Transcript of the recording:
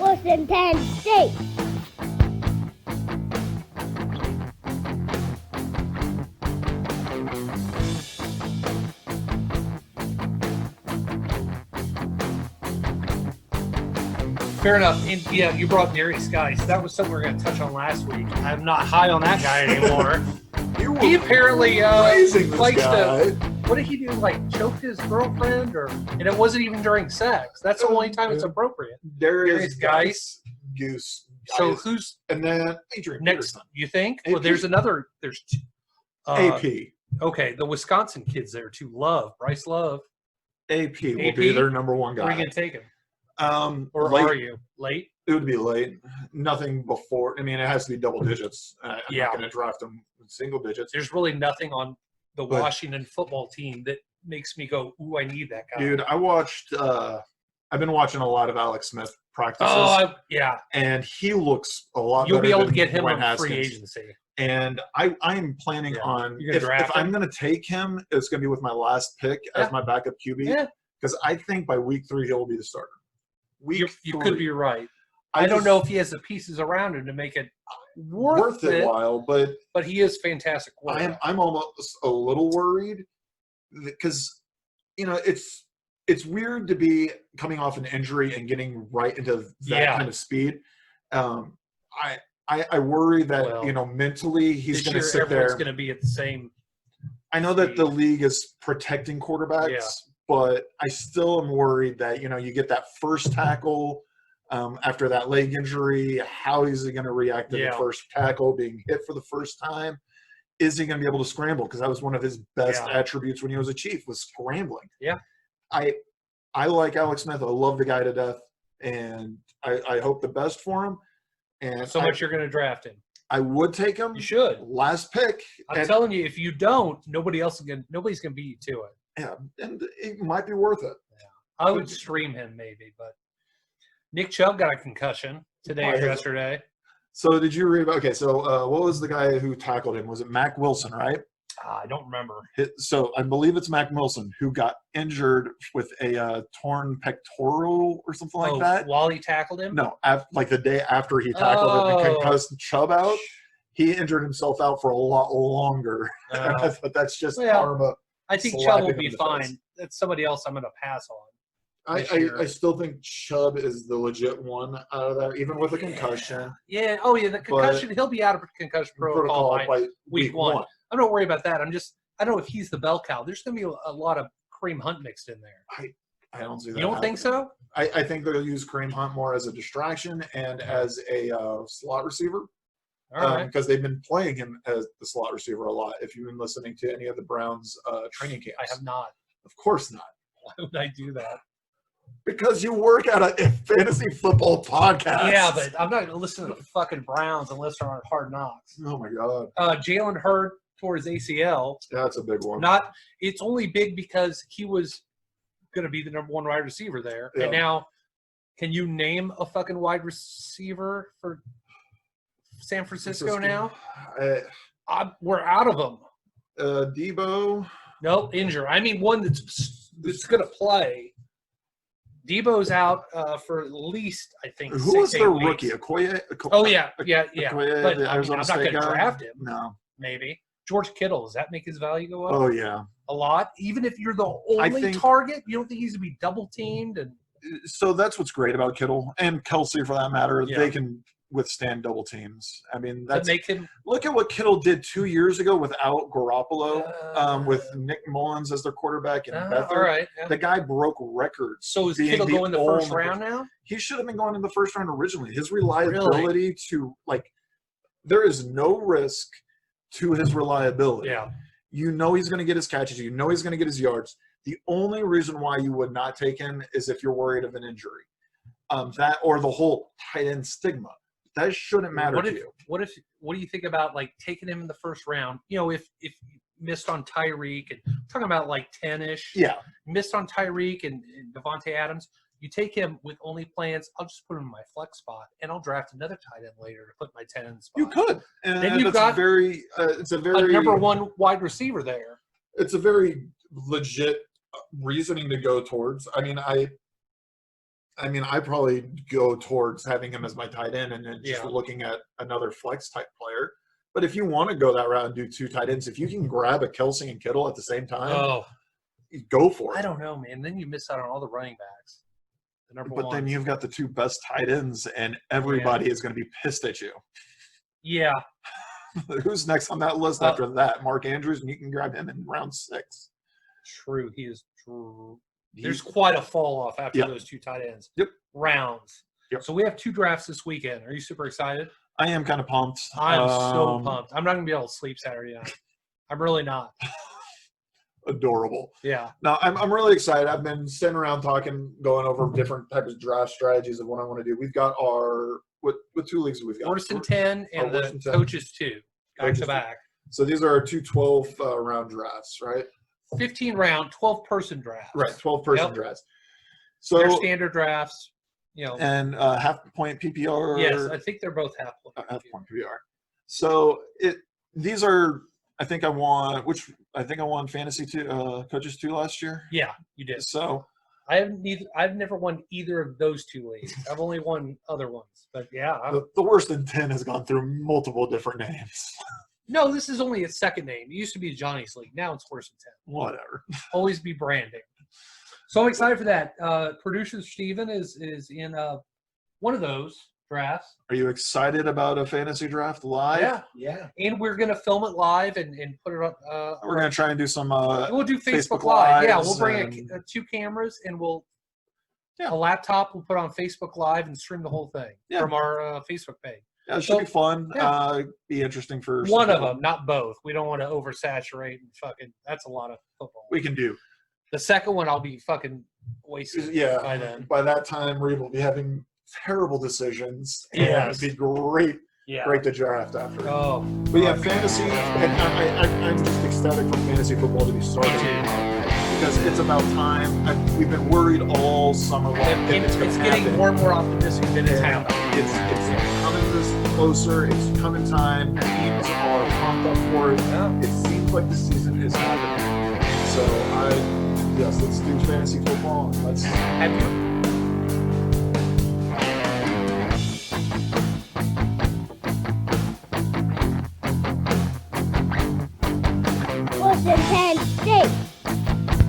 Washington State. Fair enough. And yeah, you brought Darius Guise. That was something we were going to touch on last week. I'm not high on that guy anymore. He apparently likes to. What did he do? Like choke his girlfriend, and it wasn't even during sex. That's the only time it's appropriate. Darius Guise. Goose. So who's and then Adrian next? Peterson. You think? AP. Well, there's another. There's AP. Okay, the Wisconsin kids there too. Bryce Love. AP will be their number one guy. Where are you gonna take him? Or late. are you late? It would be late. Nothing before. I mean, it has to be double digits. I'm not going to draft him in single digits. There's really nothing on the Washington football team that makes me go, "Ooh, I need that guy." Dude, I watched. I've been watching a lot of Alex Smith practices. Oh, yeah. And he looks a lot. You'll better be able to than get him Dwayne on free Haskins. agency. And I am planning on if I'm going to take him, it's going to be with my last pick as my backup QB because I think by week 3 he'll be the starter. You could be right. I don't know if he has the pieces around him to make it worth it while, but he is fantastic. I'm almost a little worried because it's weird to be coming off an injury and getting right into that kind of speed. I worry that mentally he's going to sit there. Everyone's going to be at the same. I know that the league is protecting quarterbacks, but I still am worried that you get that first tackle after that leg injury. How is he going to react to the first tackle being hit for the first time? Is he going to be able to scramble? Because that was one of his best attributes when he was a Chief, was scrambling. Yeah, I like Alex Smith. I love the guy to death, and I hope the best for him. And you're going to draft him. I would take him. You should. Last pick. I'm telling you, if you don't, nobody's going to beat you to it. Yeah, and it might be worth it. Yeah. I would stream him maybe, but Nick Chubb got a concussion today or yesterday. So did you read? Okay, so what was the guy who tackled him? Was it Mac Wilson, right? I don't remember. So I believe it's Mac Wilson who got injured with a torn pectoral or something like that. While he tackled him? No, like the day after he tackled him and concussed Chubb out. He injured himself out for a lot longer. I thought that's just karma. I think Chubb will be fine. That's somebody else I'm going to pass on. I still think Chubb is the legit one out of there, even with a concussion. Yeah. Oh, yeah. The concussion. He'll be out of concussion protocol by week 1. I'm not worried about that. I don't know if he's the bell cow. There's going to be a lot of Kareem Hunt mixed in there. I don't see that. You don't think so? I think they'll use Kareem Hunt more as a distraction and as a slot receiver. All right. Because they've been playing him as the slot receiver a lot. If you've been listening to any of the Browns training camps. I have not. Of course not. Why would I do that? Because you work at a fantasy football podcast. Yeah, but I'm not going to listen to the fucking Browns unless they're on Hard Knocks. Oh, my God. Jalen Hurt tore his ACL. That's a big one. It's only big because he was going to be the number 1 wide receiver there. Yeah. And now, can you name a fucking wide receiver for San Francisco now? We're out of them. Debo. Nope, injured. I mean, one that's going to play. Debo's out for at least, I think, Who was their weeks. rookie? Okoye? Oh, yeah. Okoye, But I'm not going to draft him. No. Maybe. George Kittle, does that make his value go up? Oh, yeah. A lot? Even if you're the only target? You don't think he's going to be double-teamed? So that's what's great about Kittle and Kelsey, for that matter. Yeah. They can withstand double teams. I mean, look at what Kittle did 2 years ago without Garoppolo, with Nick Mullins as their quarterback and Bethard. All right, yeah. The guy broke records. So is Kittle going in the first round now? He should have been going in the first round originally. His reliability there is no risk to his reliability. Yeah. He's going to get his catches. He's going to get his yards. The only reason why you would not take him is if you're worried of an injury. That or the whole tight end stigma. That shouldn't matter to you. What do you think about taking him in the first round? If you missed on Tyreek and talking about 10-ish. Yeah. Missed on Tyreek and Devontae Adams. You take him with only plans. I'll just put him in my flex spot, and I'll draft another tight end later to put my 10 spot. You could. And then you've got it's a very number 1 wide receiver there. It's a very legit reasoning to go towards. I mean, I mean, I probably go towards having him as my tight end and then just looking at another flex type player. But if you want to go that route and do 2 tight ends, if you can grab a Kelsey and Kittle at the same time, go for it. I don't know, man. Then you miss out on all the running backs. But then you've got the 2 best tight ends, and everybody is going to be pissed at you. Yeah. Who's next on that list after that? Mark Andrews, and you can grab him in round 6. True. He is true. There's quite a fall off after those 2 tight ends. Rounds. So we have 2 drafts this weekend. Are you super excited? I am kind of pumped. I'm so pumped. I'm not going to be able to sleep Saturday night. I'm really not. Adorable. Yeah. No, I'm really excited. I've been sitting around going over different types of draft strategies of what I want to do. We've got what 2 leagues we've got? Worst and 10 and the coaches 2 back to back. So these are our 2 12-round drafts, right? 15-round, 12-person drafts. Right, 12-person drafts. So they're standard drafts, and half-point PPR. Yes, I think they're both half-point. Half-point PPR. So these are. I think I won fantasy coaches 2 last year. Yeah, you did. So I've never won either of those 2 leagues. I've only won other ones, but yeah. The worst in 10 has gone through multiple different names. No, this is only its second name. It used to be Johnny's League. Now it's worse than 10. Whatever. Always be branding. So I'm excited for that. Producer Steven is in one of those drafts. Are you excited about a fantasy draft live? Yeah. And we're going to film it live and put it on. We're going to try and do some we'll do Facebook Live. Yeah, we'll bring 2 cameras and a laptop. We'll put on Facebook Live and stream the whole thing from our Facebook page. Yeah, it should be fun. Be interesting for one of them, not both. We don't want to oversaturate and fucking. That's a lot of football. We can do. The second one, I'll be fucking wasted. By then. By that time, Reed will be having terrible decisions. And it'd be great. Yeah. Great to draft after. Oh. But fantasy, and I'm just ecstatic for fantasy football to be starting. Because it's about time. We've been worried all summer long. It's getting more and more optimistic that it's happening. It's coming this closer. It's coming time. Teams are pumped up for it. Yeah. It seems like the season is happening. So let's do fantasy football. Have you? Listen, 10.